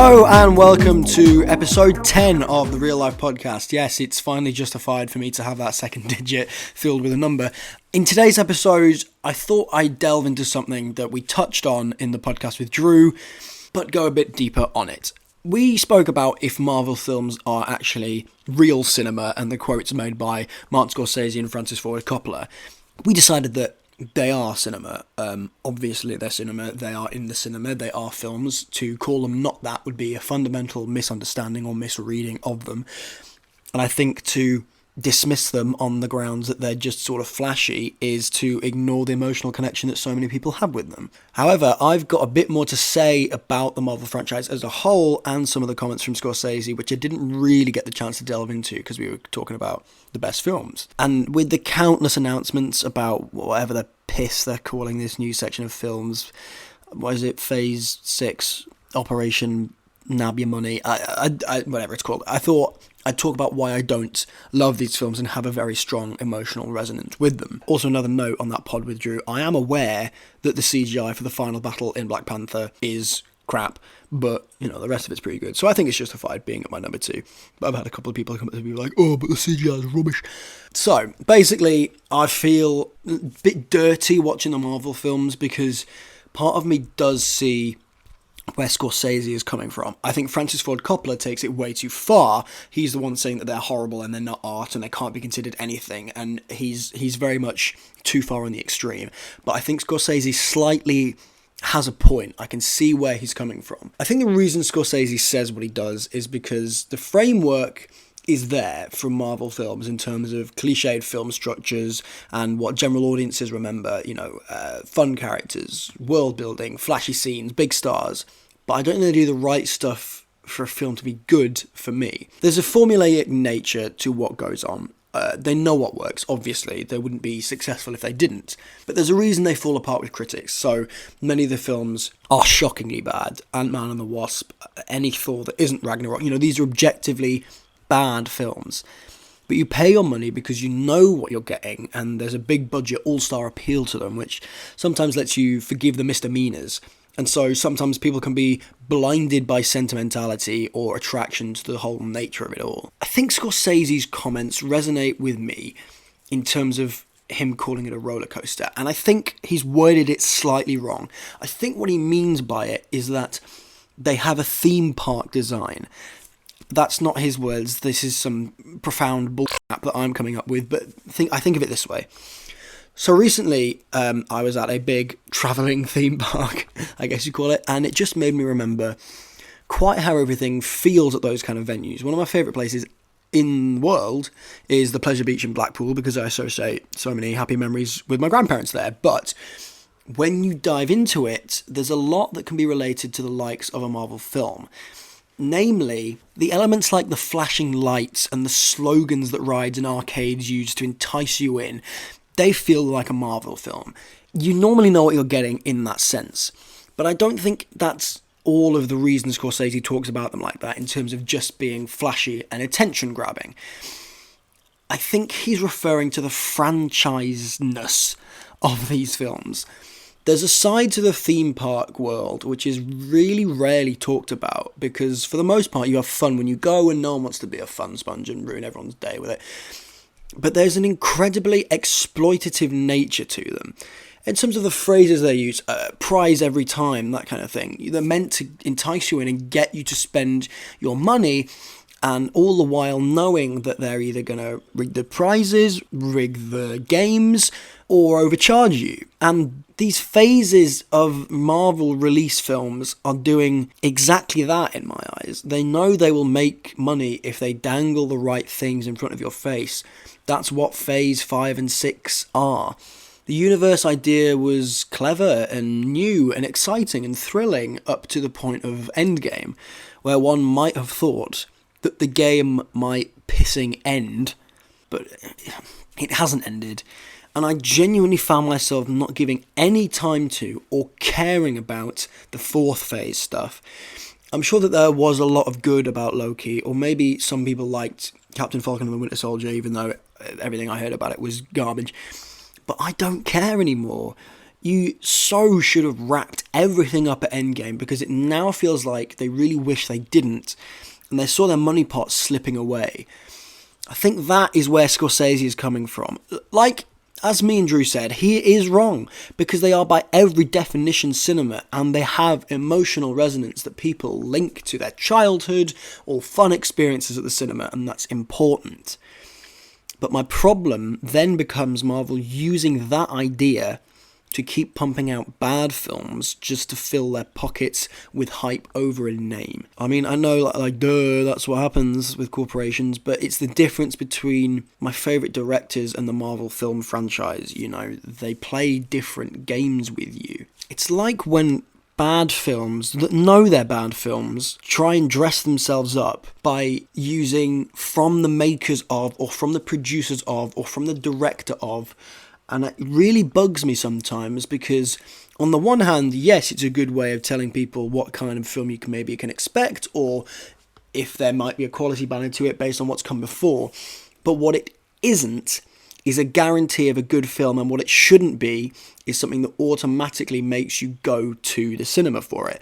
Hello and welcome to episode 10 of the Real Life Podcast. Yes, it's finally justified for me to have that second digit filled with a number. In today's episode, I thought I'd delve into something that we touched on in the podcast with Drew, but go a bit deeper on it. We spoke about if Marvel films are actually real cinema and the quotes made by Martin Scorsese and Francis Ford Coppola. We decided that they are cinema. Obviously they're cinema, they are in the cinema, they are films. To call them not that would be a fundamental misunderstanding or misreading of them. And I think to dismiss them on the grounds that they're just sort of flashy is to ignore the emotional connection that so many people have with them. However, I've got a bit more to say about the Marvel franchise as a whole and some of the comments from Scorsese, which I didn't really get the chance to delve into because we were talking about the best films. And with the countless announcements about whatever the piss they're calling this new section of films, what is it, Phase 6, Operation Nab Your Money, whatever it's called, I thought I'd talk about why I don't love these films and have a very strong emotional resonance with them. Also, another note on that pod with Drew, I am aware that the CGI for the final battle in Black Panther is crap, but, the rest of it's pretty good. So I think it's justified being at my number 2. But I've had a couple of people come up to me like, oh, but the CGI is rubbish. So, basically, I feel a bit dirty watching the Marvel films because part of me does see where Scorsese is coming from. I think Francis Ford Coppola takes it way too far. He's the one saying that they're horrible and they're not art and they can't be considered anything, and he's very much too far on the extreme. But I think Scorsese slightly has a point. I can see where he's coming from. I think the reason Scorsese says what he does is because the framework is there from Marvel films in terms of cliched film structures and what general audiences remember, fun characters, world building, flashy scenes, big stars. But I don't think they do the right stuff for a film to be good for me. There's a formulaic nature to what goes on. They know what works, obviously. They wouldn't be successful if they didn't. But there's a reason they fall apart with critics. So many of the films are shockingly bad. Ant-Man and the Wasp, any Thor that isn't Ragnarok. These are objectively bad films. But you pay your money because you know what you're getting, and there's a big budget all-star appeal to them, which sometimes lets you forgive the misdemeanors. And so sometimes people can be blinded by sentimentality or attraction to the whole nature of it all. I think Scorsese's comments resonate with me in terms of him calling it a roller coaster, and I think he's worded it slightly wrong. I think what he means by it is that they have a theme park design. That's not his words. This is some profound bullshit that I'm coming up with, but I think of it this way. So recently, I was at a big travelling theme park, I guess you call it, and it just made me remember quite how everything feels at those kind of venues. One of my favourite places in the world is the Pleasure Beach in Blackpool because I associate so many happy memories with my grandparents there. But when you dive into it, there's a lot that can be related to the likes of a Marvel film. Namely, the elements like the flashing lights and the slogans that rides and arcades use to entice you in, they feel like a Marvel film. You normally know what you're getting in that sense. But I don't think that's all of the reasons Scorsese talks about them like that in terms of just being flashy and attention-grabbing. I think he's referring to the franchise-ness of these films. There's a side to the theme park world which is really rarely talked about because for the most part you have fun when you go and no one wants to be a fun sponge and ruin everyone's day with it. But there's an incredibly exploitative nature to them. In terms of the phrases they use, prize every time, that kind of thing. They're meant to entice you in and get you to spend your money, and all the while knowing that they're either going to rig the prizes, rig the games, or overcharge you. And these phases of Marvel release films are doing exactly that in my eyes. They know they will make money if they dangle the right things in front of your face. That's what Phase 5 and 6 are. The universe idea was clever and new and exciting and thrilling up to the point of Endgame, where one might have thought that the game might pissing end, but it hasn't ended. And I genuinely found myself not giving any time to or caring about the fourth phase stuff. I'm sure that there was a lot of good about Loki, or maybe some people liked Captain Falcon and the Winter Soldier, even though everything I heard about it was garbage. But I don't care anymore. You so should have wrapped everything up at Endgame, because it now feels like they really wish they didn't, and they saw their money pot slipping away. I think that is where Scorsese is coming from. Like, as me and Drew said, he is wrong, because they are by every definition cinema, and they have emotional resonance that people link to their childhood or fun experiences at the cinema, and that's important. But my problem then becomes Marvel using that idea to keep pumping out bad films just to fill their pockets with hype over a name. I mean, I know, duh, that's what happens with corporations, but it's the difference between my favourite directors and the Marvel film franchise. You know, they play different games with you. It's like when bad films that know they're bad films try and dress themselves up by using from the makers of, or from the producers of, or from the director of. And it really bugs me sometimes, because on the one hand, yes, it's a good way of telling people what kind of film you can expect, or if there might be a quality banner to it based on what's come before. But what it isn't is a guarantee of a good film, and what it shouldn't be is something that automatically makes you go to the cinema for it.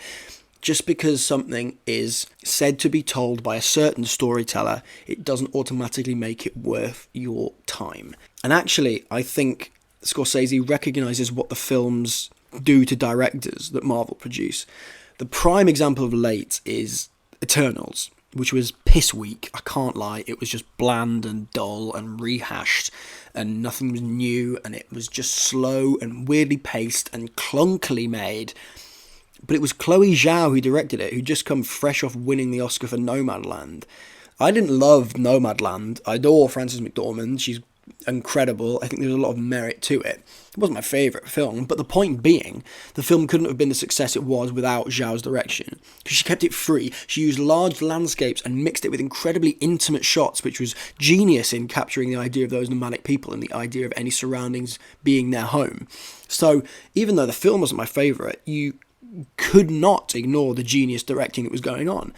Just because something is said to be told by a certain storyteller, it doesn't automatically make it worth your time. And actually, I think Scorsese recognises what the films do to directors that Marvel produce. The prime example of late is Eternals, which was piss weak, I can't lie. It was just bland and dull and rehashed, and nothing was new, and it was just slow and weirdly paced and clunkily made. But it was Chloe Zhao who directed it, who'd just come fresh off winning the Oscar for Nomadland. I didn't love Nomadland. I adore Frances McDormand. She's incredible. I think there's a lot of merit to it. It wasn't my favourite film, but the point being, the film couldn't have been the success it was without Zhao's direction, because she kept it free. She used large landscapes and mixed it with incredibly intimate shots, which was genius in capturing the idea of those nomadic people and the idea of any surroundings being their home. So even though the film wasn't my favourite, you could not ignore the genius directing that was going on.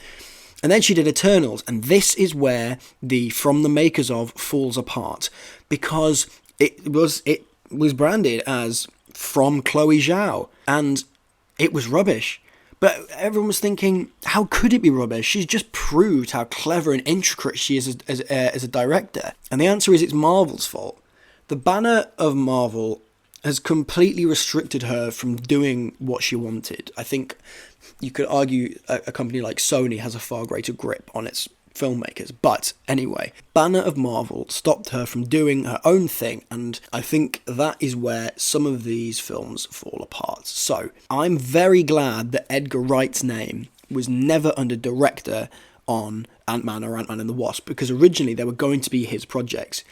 And then she did Eternals, and this is where the from the makers of falls apart, because it was branded as from Chloe Zhao, and it was rubbish. But everyone was thinking, how could it be rubbish? She's just proved how clever and intricate she is as a director. And the answer is, it's Marvel's fault. The banner of Marvel has completely restricted her from doing what she wanted. I think you could argue a company like Sony has a far greater grip on its filmmakers. But anyway, banner of Marvel stopped her from doing her own thing, and I think that is where some of these films fall apart. So I'm very glad that Edgar Wright's name was never under director on Ant-Man or Ant-Man and the Wasp, because originally they were going to be his projects.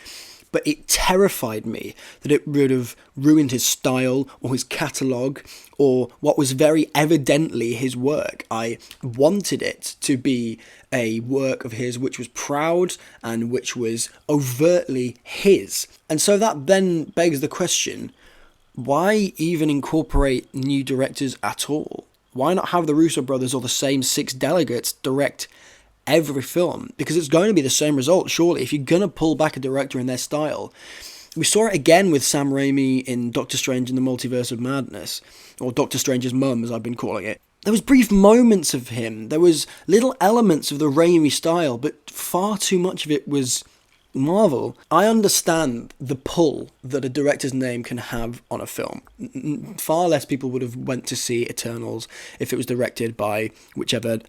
But it terrified me that it would have ruined his style or his catalogue or what was very evidently his work. I wanted it to be a work of his which was proud and which was overtly his. And so that then begs the question, why even incorporate new directors at all? Why not have the Russo brothers or the same 6 delegates direct every film? Because it's going to be the same result, surely, if you're going to pull back a director in their style. We saw it again with Sam Raimi in Doctor Strange in the Multiverse of Madness, or Doctor Strange's mum, as I've been calling it. There was brief moments of him, there was little elements of the Raimi style, but far too much of it was Marvel. I understand the pull that a director's name can have on a film. Far less people would have went to see Eternals if it was directed by whichever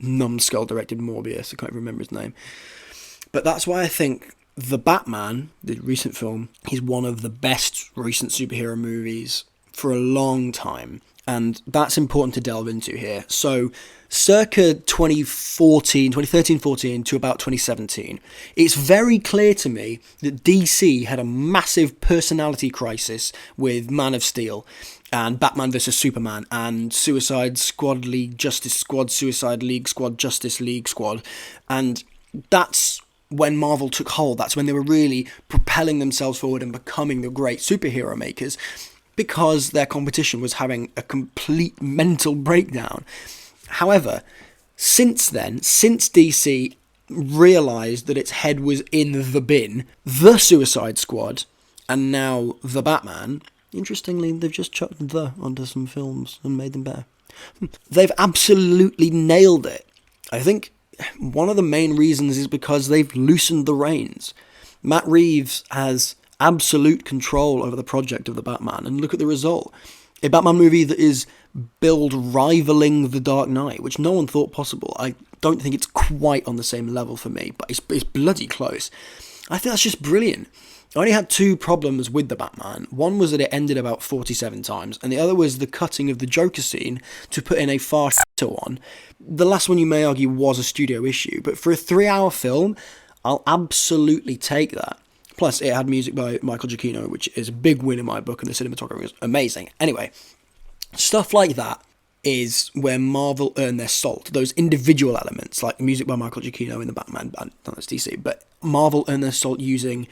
numbskull directed Morbius, I can't remember his name. But that's why I think The Batman, the recent film, is one of the best recent superhero movies for a long time. And that's important to delve into here. So, circa 2013-14 to about 2017, it's very clear to me that DC had a massive personality crisis with Man of Steel and Batman vs Superman and Suicide Squad League Justice Squad, Suicide League Squad, Justice League Squad. And that's when Marvel took hold. That's when they were really propelling themselves forward and becoming the great superhero makers, because their competition was having a complete mental breakdown. However, since then, since DC realised that its head was in the bin, the Suicide Squad, and now the Batman, Interestingly, they've just chucked the onto some films and made them better. They've absolutely nailed it. I think one of the main reasons is because they've loosened the reins. Matt Reeves has absolute control over the project of the Batman, and look at the result. A Batman movie that is billed rivaling The Dark Knight, which no one thought possible. I don't think it's quite on the same level for me, but it's bloody close. I think that's just brilliant. I only had two problems with the Batman. One was that it ended about 47 times, and the other was the cutting of the Joker scene to put in a far shitter one. The last one, you may argue, was a studio issue, but for a 3-hour film, I'll absolutely take that. Plus, it had music by Michael Giacchino, which is a big win in my book, and the cinematography was amazing. Anyway, stuff like that is where Marvel earn their salt. Those individual elements, like music by Michael Giacchino in the Batman, I don't know, it's DC, but Marvel earn their salt using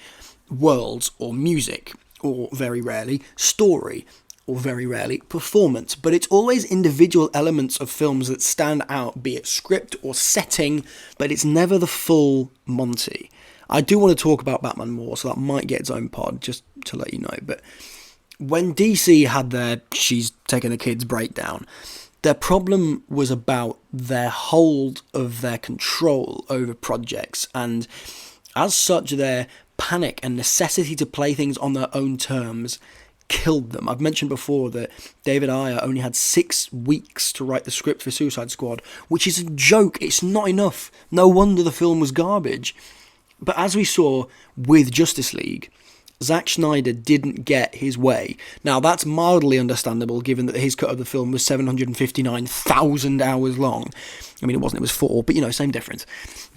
worlds or music, or very rarely story, or very rarely performance. But it's always individual elements of films that stand out, be it script or setting, but it's never the full Monty. I do want to talk about Batman more, so that might get its own pod, just to let you know. But when DC had their she's taking the kids breakdown, their problem was about their hold of their control over projects, and as such, their panic and necessity to play things on their own terms killed them. I've mentioned before that David Ayer only had 6 weeks to write the script for Suicide Squad, which is a joke. It's not enough. No wonder the film was garbage. But as we saw with Justice League, Zack Snyder didn't get his way. Now, that's mildly understandable, given that his cut of the film was 759,000 hours long. I mean, it wasn't, it was 4, but, same difference.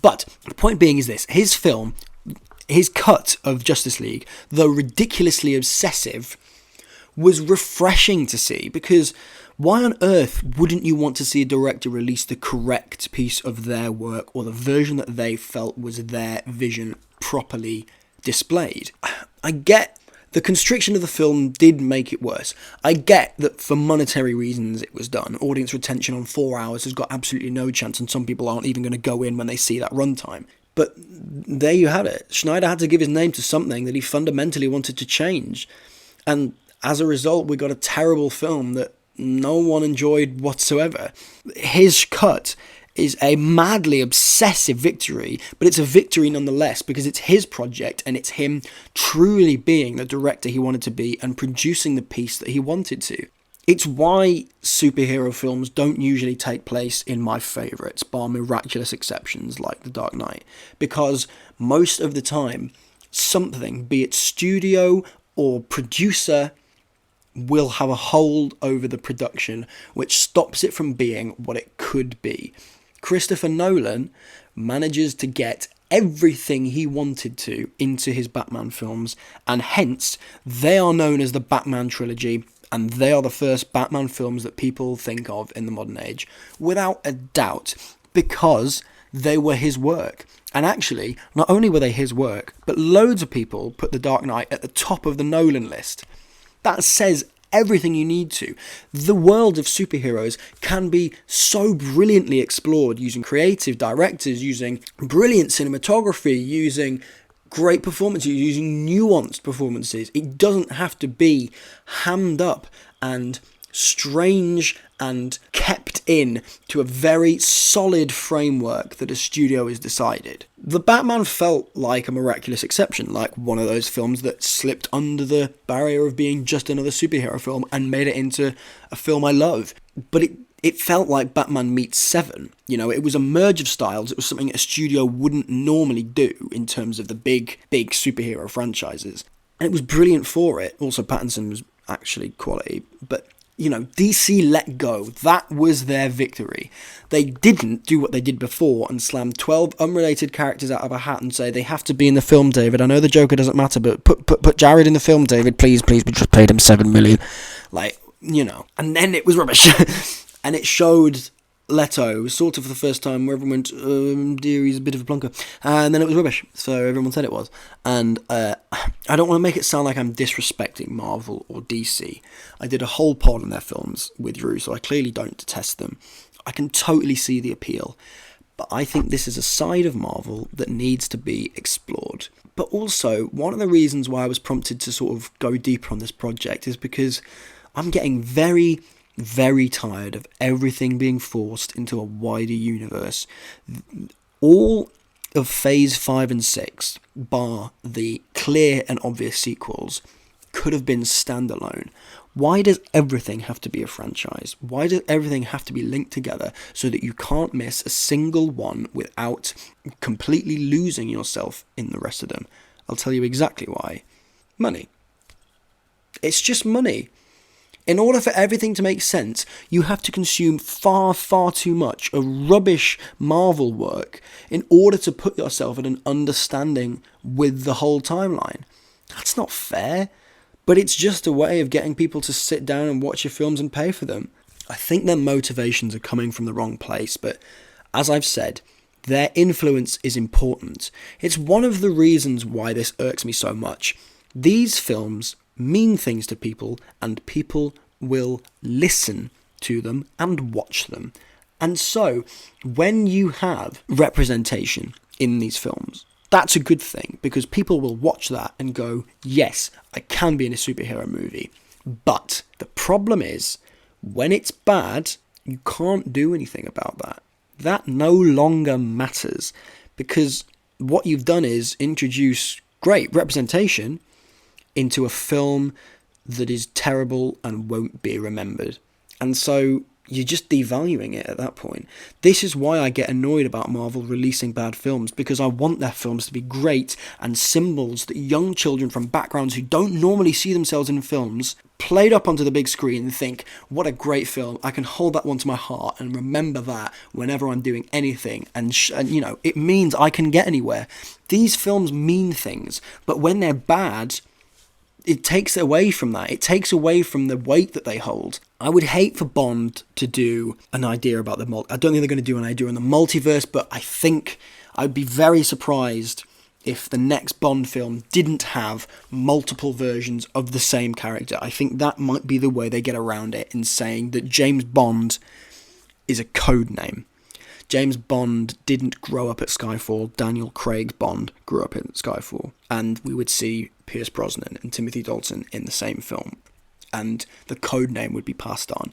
But the point being is this. His cut of Justice League, though ridiculously obsessive, was refreshing to see, because why on earth wouldn't you want to see a director release the correct piece of their work, or the version that they felt was their vision properly displayed? I get the constriction of the film did make it worse. I get that for monetary reasons it was done. Audience retention on 4 hours has got absolutely no chance, and some people aren't even going to go in when they see that runtime. But there you had it. Schneider had to give his name to something that he fundamentally wanted to change. And as a result, we got a terrible film that no one enjoyed whatsoever. His cut is a madly obsessive victory, but it's a victory nonetheless, because it's his project and it's him truly being the director he wanted to be and producing the piece that he wanted to. It's why superhero films don't usually take place in my favourites, bar miraculous exceptions like The Dark Knight, because most of the time, something, be it studio or producer, will have a hold over the production which stops it from being what it could be. Christopher Nolan manages to get everything he wanted to into his Batman films, and hence they are known as the Batman trilogy, and they are the first Batman films that people think of in the modern age, without a doubt, because they were his work. And actually, not only were they his work, but loads of people put The Dark Knight at the top of the Nolan list. That says everything you need to. The world of superheroes can be so brilliantly explored using creative directors, using brilliant cinematography, using great performances, using nuanced performances. It doesn't have to be hammed up and strange and kept in to a very solid framework that a studio has decided. The Batman felt like a miraculous exception, like one of those films that slipped under the barrier of being just another superhero film and made it into a film I love. But it felt like Batman meets Seven. It was a merge of styles. It was something a studio wouldn't normally do in terms of the big superhero franchises. And it was brilliant for it. Also, Pattinson was actually quality, but DC let go. That was their victory. They didn't do what they did before and slam 12 unrelated characters out of a hat and say they have to be in the film, David. I know the Joker doesn't matter, but put Jared in the film, David, please. We just paid him $7 million. And then it was rubbish. And it showed Leto sort of for the first time where everyone went, dear, he's a bit of a plunker. And then it was rubbish. So everyone said it was. And I don't want to make it sound like I'm disrespecting Marvel or DC. I did a whole pod on their films with Drew, so I clearly don't detest them. I can totally see the appeal. but I think this is a side of Marvel that needs to be explored. But also, one of the reasons why I was prompted to sort of go deeper on this project is because I'm getting very, very tired of everything being forced into a wider universe. All of Phase 5 and 6, bar the clear and obvious sequels, could have been standalone. Why does everything have to be a franchise? Why does everything have to be linked together so that you can't miss a single one without completely losing yourself in the rest of them? I'll tell you exactly why. Money. It's just money. In order for everything to make sense, you have to consume far, far too much of rubbish Marvel work in order to put yourself in an understanding with the whole timeline. That's not fair. But it's just a way of getting people to sit down and watch your films and pay for them. I think their motivations are coming from the wrong place, but as I've said, their influence is important. It's one of the reasons why this irks me so much. These films mean things to people, and people will listen to them and watch them. And so, when you have representation in these films, that's a good thing, because people will watch that and go, yes, I can be in a superhero movie. But the problem is, when it's bad, you can't do anything about that. That no longer matters, because what you've done is introduce great representation into a film that is terrible and won't be remembered. And so you're just devaluing it at that point. This is why I get annoyed about Marvel releasing bad films, because I want their films to be great and symbols that young children from backgrounds who don't normally see themselves in films played up onto the big screen and think, what a great film, I can hold that one to my heart and remember that whenever I'm doing anything, and you know, it means I can get anywhere. These films mean things, but when they're bad, it takes away from that. It takes away from the weight that they hold. I would hate for Bond to do an idea about the I don't think they're going to do an idea on the multiverse, but I think I'd be very surprised if the next Bond film didn't have multiple versions of the same character. I think that might be the way they get around it, in saying that James Bond is a code name. James Bond didn't grow up at Skyfall. Daniel Craig's Bond grew up in Skyfall. And we would see Pierce Brosnan and Timothy Dalton in the same film. And the code name would be passed on.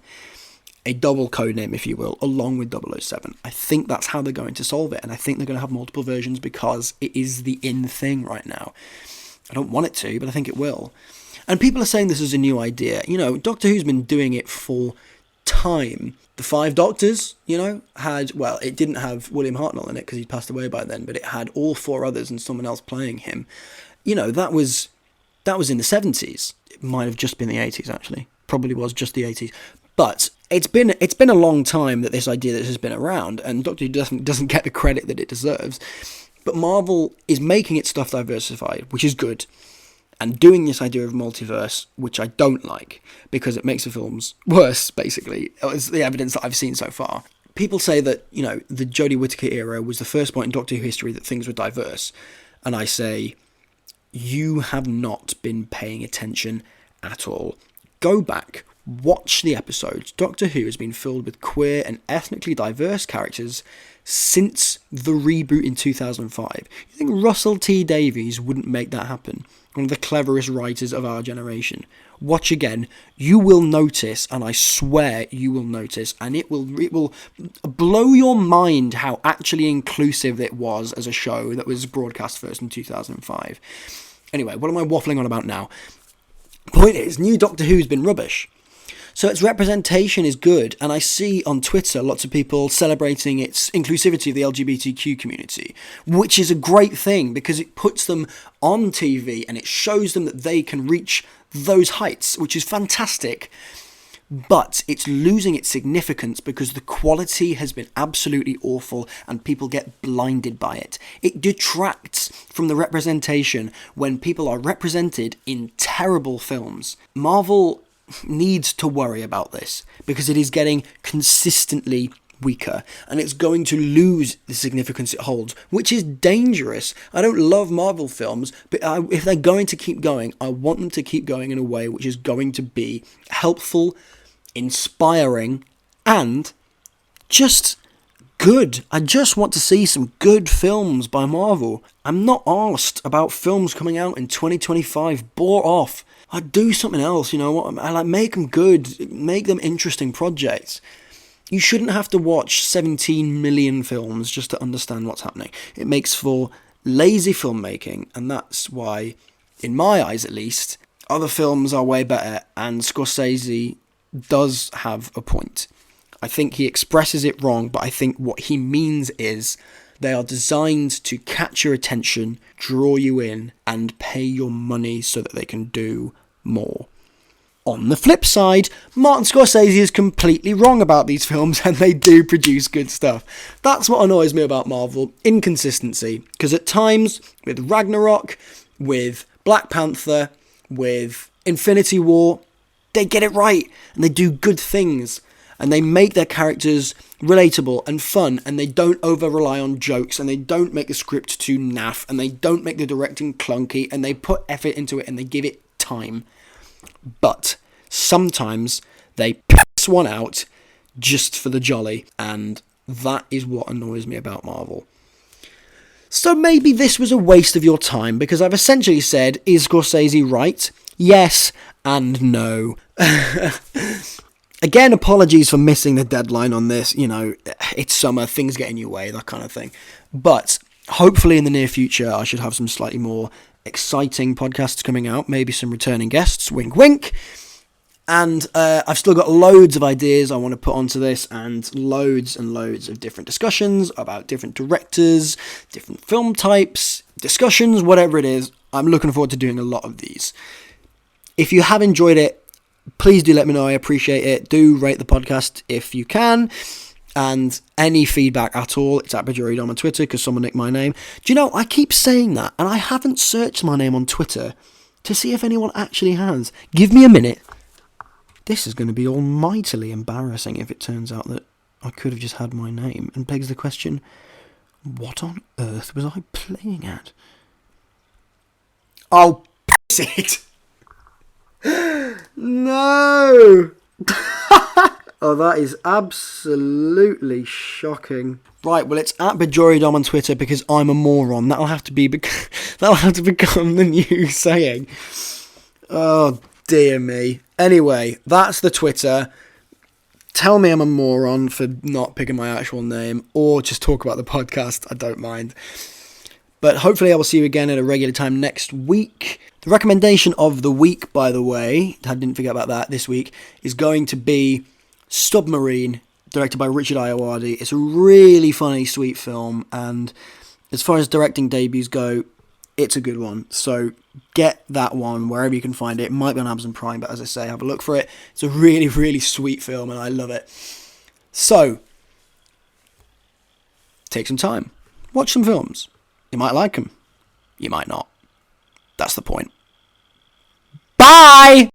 A double code name, if you will, along with 007. I think that's how they're going to solve it. And I think they're going to have multiple versions because it is the in thing right now. I don't want it to, but I think it will. And people are saying this is a new idea. You know, Doctor Who's been doing it for time. The Five Doctors, you know, had, well, it didn't have William Hartnell in it because he'd passed away by then, but it had all four others and someone else playing him. You know, that was in the 70s. It might have just been the 80s, actually. Probably was just the 80s. But it's been a long time that this idea has been around, and Doctor Who doesn't get the credit that it deserves. But Marvel is making its stuff diversified, which is good, and doing this idea of multiverse, which I don't like, because it makes the films worse, basically. It's the evidence that I've seen so far. People say that, you know, the Jodie Whittaker era was the first point in Doctor Who history that things were diverse. And I say, you have not been paying attention at all. Go back, watch the episodes. Doctor Who has been filled with queer and ethnically diverse characters since the reboot in 2005. You think Russell T Davies wouldn't make that happen? One of the cleverest writers of our generation. Watch again, you will notice, and I swear you will notice, and it will blow your mind how actually inclusive it was as a show that was broadcast first in 2005. Anyway, what am I waffling on about now? Point is, new Doctor Who's been rubbish. So its representation is good, and I see on Twitter lots of people celebrating its inclusivity of the LGBTQ community, which is a great thing because it puts them on TV and it shows them that they can reach those heights, which is fantastic. But it's losing its significance because the quality has been absolutely awful and people get blinded by it. It detracts from the representation when people are represented in terrible films. Marvel needs to worry about this because it is getting consistently weaker and it's going to lose the significance it holds, which is dangerous. I don't love Marvel films, but if they're going to keep going, I want them to keep going in a way which is going to be helpful, inspiring, and just good. I just want to see some good films by Marvel. I'm not arsed about films coming out in 2025. Bore off. I'd do something else, you know what? I like make them good, make them interesting projects. You shouldn't have to watch 17 million films just to understand what's happening. It makes for lazy filmmaking, and that's why, in my eyes at least, other films are way better, and Scorsese does have a point. I think he expresses it wrong, but I think what he means is they are designed to catch your attention, draw you in, and pay your money so that they can do more. On the flip side, Martin Scorsese is completely wrong about these films, and they do produce good stuff. That's what annoys me about Marvel, inconsistency. Because at times, with Ragnarok, with Black Panther, with Infinity War, they get it right, and they do good things. And they make their characters relatable and fun, and they don't over-rely on jokes, and they don't make the script too naff, and they don't make the directing clunky, and they put effort into it, and they give it time. But sometimes they piss one out just for the jolly, and that is what annoys me about Marvel. So maybe this was a waste of your time, because I've essentially said, is Scorsese right? Yes and no. Again, apologies for missing the deadline on this. You know, it's summer, things get in your way, that kind of thing. But hopefully in the near future, I should have some slightly more exciting podcasts coming out, maybe some returning guests, wink wink. And I've still got loads of ideas I want to put onto this, and loads of different discussions about different directors, different film types, discussions, whatever it is. I'm looking forward to doing a lot of these. If you have enjoyed it, please do let me know. I appreciate it. Do rate the podcast if you can. And any feedback at all, it's at Bajoridom on Twitter, because someone nicked my name. Do you know, I keep saying that, and I haven't searched my name on Twitter to see if anyone actually has. Give me a minute. This is going to be almightily embarrassing if it turns out that I could have just had my name, and begs the question, what on earth was I playing at? Oh, piss it! No! Oh, that is absolutely shocking. Right, well, it's at Bajoridom on Twitter because I'm a moron. That'll have to become the new saying. Oh, dear me. Anyway, that's the Twitter. Tell me I'm a moron for not picking my actual name, or just talk about the podcast. I don't mind. But hopefully I will see you again at a regular time next week. The recommendation of the week, by the way, I didn't forget about that this week, is going to be Submarine, directed by Richard Ayoade. It's a really funny, sweet film, and as far as directing debuts go, it's a good one. So get that one wherever you can find it. It might be on Amazon Prime, but as I say, have a look for it. It's a really, really sweet film, and I love it. So, take some time. Watch some films. You might like them. You might not. That's the point. Bye!